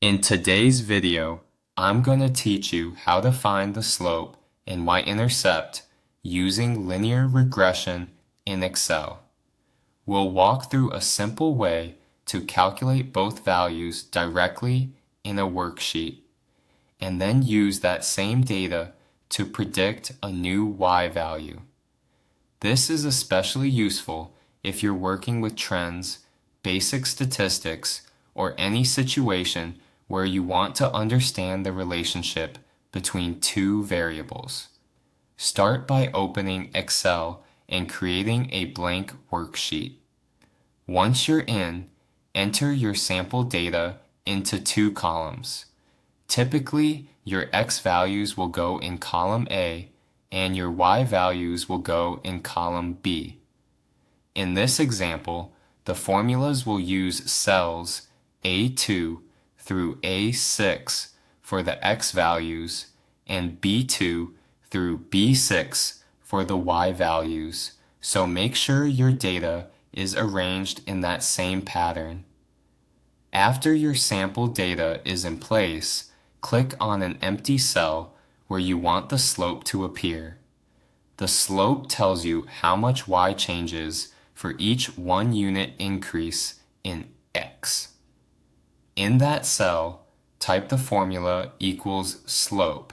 In today's video, I'm going to teach you how to find the slope in y-intercept using linear regression in Excel. We'll walk through a simple way to calculate both values directly in a worksheet, and then use that same data to predict a new y value. This is especially useful if you're working with trends, basic statistics, or any situation where you want to understand the relationship between two variables. Start by opening Excel and creating a blank worksheet. Once you're in, enter your sample data into two columns. Typically, your x values will go in column A and your y values will go in column B. In this example, the formulas will use cells A2 through A6 for the x values and B2 through B6 for the y values, so make sure your data is arranged in that same pattern. After your sample data is in place, click on an empty cell where you want the slope to appear. The slope tells you how much y changes for each 1 unit increase in x. In that cell, type the formula equals slope,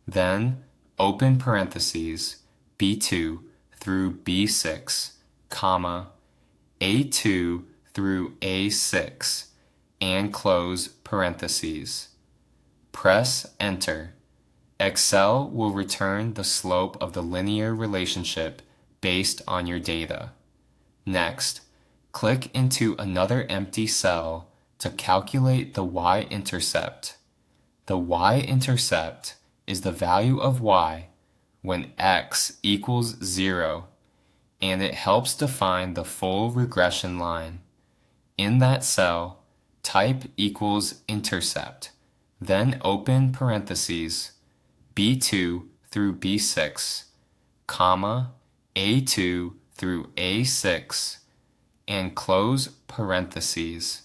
then open parentheses B2 through B6, comma, A2 through A6, and close parentheses. Press enter. Excel will return the slope of the linear relationship based on your data. Next, click into another empty cell to calculate the y-intercept. The y-intercept is the value of y when x equals 0, and it helps define the full regression line. In that cell, type equals intercept, then open parentheses B2 through B6, comma, A2 through A6, and close parentheses.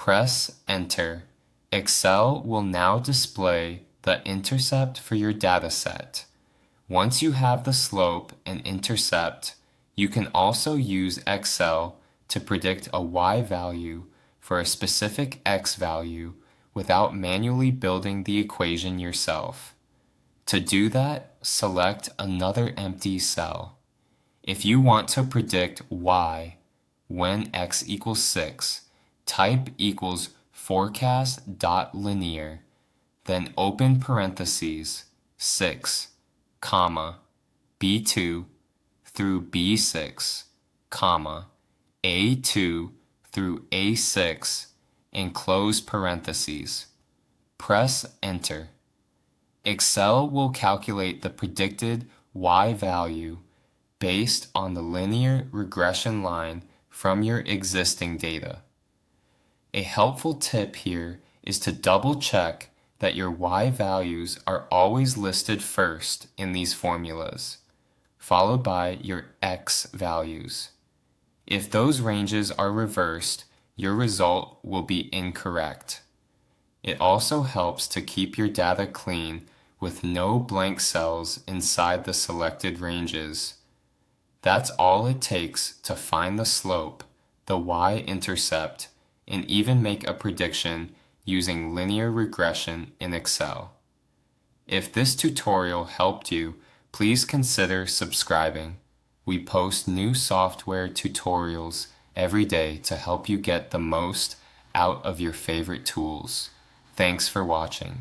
Press enter. Excel will now display the intercept for your dataset. Once you have the slope and intercept, you can also use Excel to predict a y value for a specific x value without manually building the equation yourself. To do that, select another empty cell. If you want to predict y when x equals 6, type equals forecast.linear, then open parentheses 6, comma, B2 through B6, comma, A2 through A6, and close parentheses. Press enter. Excel will calculate the predicted y value based on the linear regression line from your existing data. A helpful tip here is to double check that your y values are always listed first in these formulas, followed by your x values. If those ranges are reversed, your result will be incorrect. It also helps to keep your data clean with no blank cells inside the selected ranges. That's all it takes to find the slope, the y-intercept, and even make a prediction using linear regression in Excel. If this tutorial helped you, please consider subscribing. We post new software tutorials every day to help you get the most out of your favorite tools. Thanks for watching.